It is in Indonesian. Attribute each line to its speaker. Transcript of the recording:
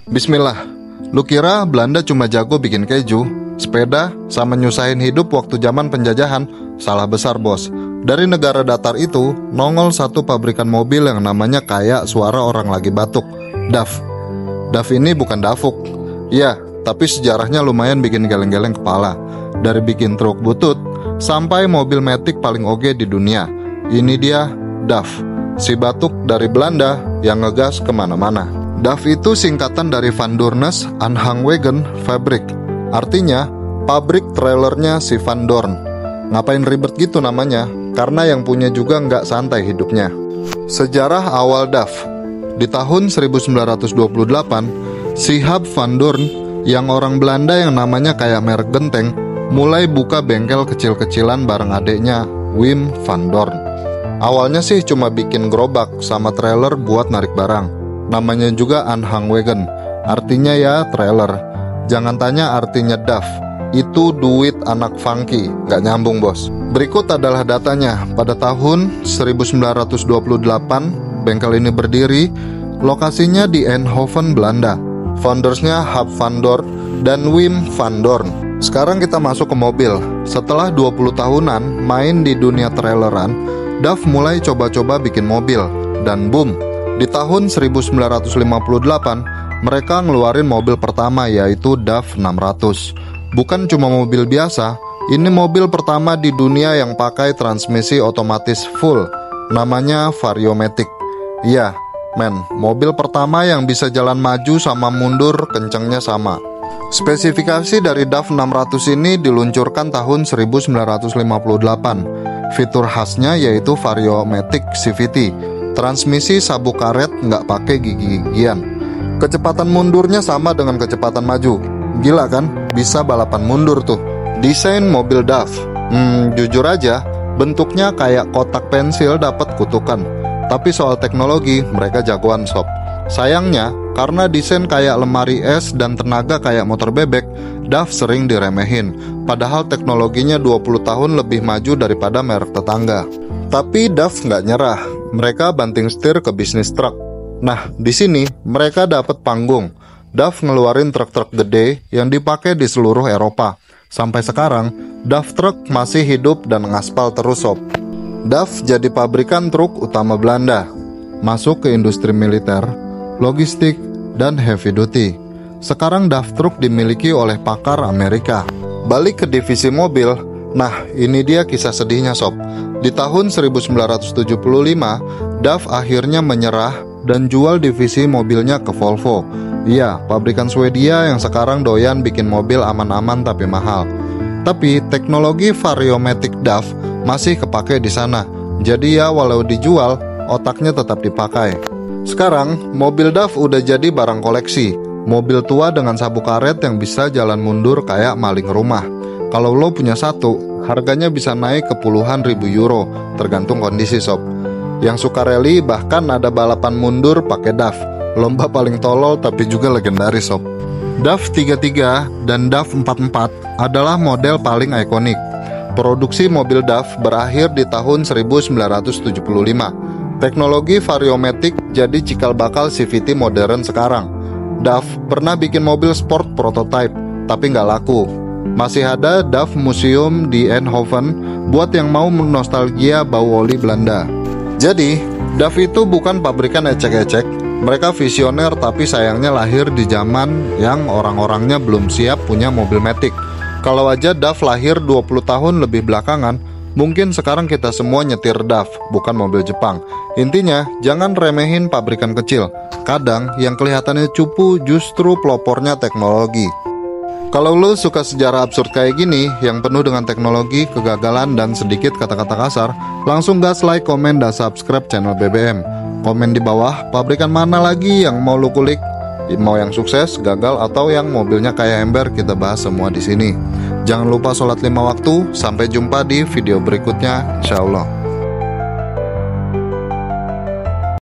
Speaker 1: Bismillah, lu kira Belanda cuma jago bikin keju, sepeda, sama nyusahin hidup waktu zaman penjajahan? Salah besar bos. Dari negara datar itu, nongol satu pabrikan mobil yang namanya kayak suara orang lagi batuk, DAF. DAF ini bukan dafuk. Iya, tapi sejarahnya lumayan bikin geleng-geleng kepala. Dari bikin truk butut, sampai mobil matic paling oge di dunia. Ini dia, DAF. Si batuk dari Belanda yang ngegas kemana-mana. DAF itu singkatan dari Van Dornes Aanhangwagen Fabrik. Artinya, pabrik trailernya si Van Dorn. Ngapain ribet gitu namanya? Karena yang punya juga nggak santai hidupnya. Sejarah awal DAF. Di tahun 1928, si Huub Van Dorn, yang orang Belanda yang namanya kayak merek genteng, mulai buka bengkel kecil-kecilan bareng adeknya, Wim Van Dorn. Awalnya sih cuma bikin gerobak sama trailer buat narik barang. Namanya juga Aanhangwagen, artinya ya trailer. Jangan tanya artinya DAF, itu duit anak funky, gak nyambung bos. Berikut adalah datanya. Pada tahun 1928, bengkel ini berdiri. Lokasinya di Eindhoven, Belanda. Foundersnya Huub Van Dorn dan Wim Van Dorn. Sekarang kita masuk ke mobil. Setelah 20 tahunan main di dunia traileran, DAF mulai coba-coba bikin mobil. Dan boom, di tahun 1958, mereka ngeluarin mobil pertama, yaitu DAF 600. Bukan cuma mobil biasa, ini mobil pertama di dunia yang pakai transmisi otomatis full, namanya Variomatic. Iya, men, mobil pertama yang bisa jalan maju sama mundur kencengnya sama. Spesifikasi dari DAF 600 ini diluncurkan tahun 1958. Fitur khasnya yaitu Variomatic CVT, transmisi sabuk karet nggak pakai gigi-gigian. Kecepatan mundurnya sama dengan kecepatan maju. Gila kan? Bisa balapan mundur tuh. Desain mobil DAF, jujur aja, bentuknya kayak kotak pensil dapat kutukan. Tapi soal teknologi, mereka jagoan sob. Sayangnya, karena desain kayak lemari es dan tenaga kayak motor bebek, DAF sering diremehin. Padahal teknologinya 20 tahun lebih maju daripada merek tetangga. Tapi DAF nggak nyerah. Mereka banting setir ke bisnis truk. Nah, di sini mereka dapat panggung. DAF ngeluarin truk-truk gede yang dipakai di seluruh Eropa. Sampai sekarang, DAF Truck masih hidup dan ngaspal terus sob. DAF jadi pabrikan truk utama Belanda. Masuk ke industri militer, logistik, dan heavy duty. Sekarang DAF Truck dimiliki oleh pakar Amerika. Balik ke divisi mobil. Nah, ini dia kisah sedihnya sob. Di tahun 1975, DAF akhirnya menyerah dan jual divisi mobilnya ke Volvo. Iya, pabrikan Swedia yang sekarang doyan bikin mobil aman-aman tapi mahal. Tapi teknologi Variomatic DAF masih kepake di sana. Jadi ya walau dijual, otaknya tetap dipakai. Sekarang, mobil DAF udah jadi barang koleksi. Mobil tua dengan sabuk karet yang bisa jalan mundur kayak maling rumah. Kalau lo punya satu, harganya bisa naik ke puluhan ribu euro, tergantung kondisi sob. Yang suka rally bahkan ada balapan mundur pakai DAF. Lomba paling tolol tapi juga legendaris sob. DAF 33 dan DAF 44 adalah model paling ikonik. Produksi mobil DAF berakhir di tahun 1975. Teknologi Variomatic jadi cikal bakal CVT modern sekarang. DAF pernah bikin mobil sport prototype, tapi nggak laku. Masih ada DAF Museum di Eindhoven buat yang mau nostalgia bau oli Belanda. Jadi, DAF itu bukan pabrikan ecek-ecek. Mereka visioner tapi sayangnya lahir di zaman yang orang-orangnya belum siap punya mobil matic. Kalau aja DAF lahir 20 tahun lebih belakangan, mungkin sekarang kita semua nyetir DAF, bukan mobil Jepang. Intinya, jangan remehin pabrikan kecil. Kadang yang kelihatannya cupu justru pelopornya teknologi. Kalau lo suka sejarah absurd kayak gini, yang penuh dengan teknologi, kegagalan, dan sedikit kata-kata kasar, langsung gas like, komen, dan subscribe channel BBM. Komen di bawah, pabrikan mana lagi yang mau lo kulik? Mau yang sukses, gagal, atau yang mobilnya kayak ember, kita bahas semua di sini. Jangan lupa sholat 5 waktu, sampai jumpa di video berikutnya, insya Allah.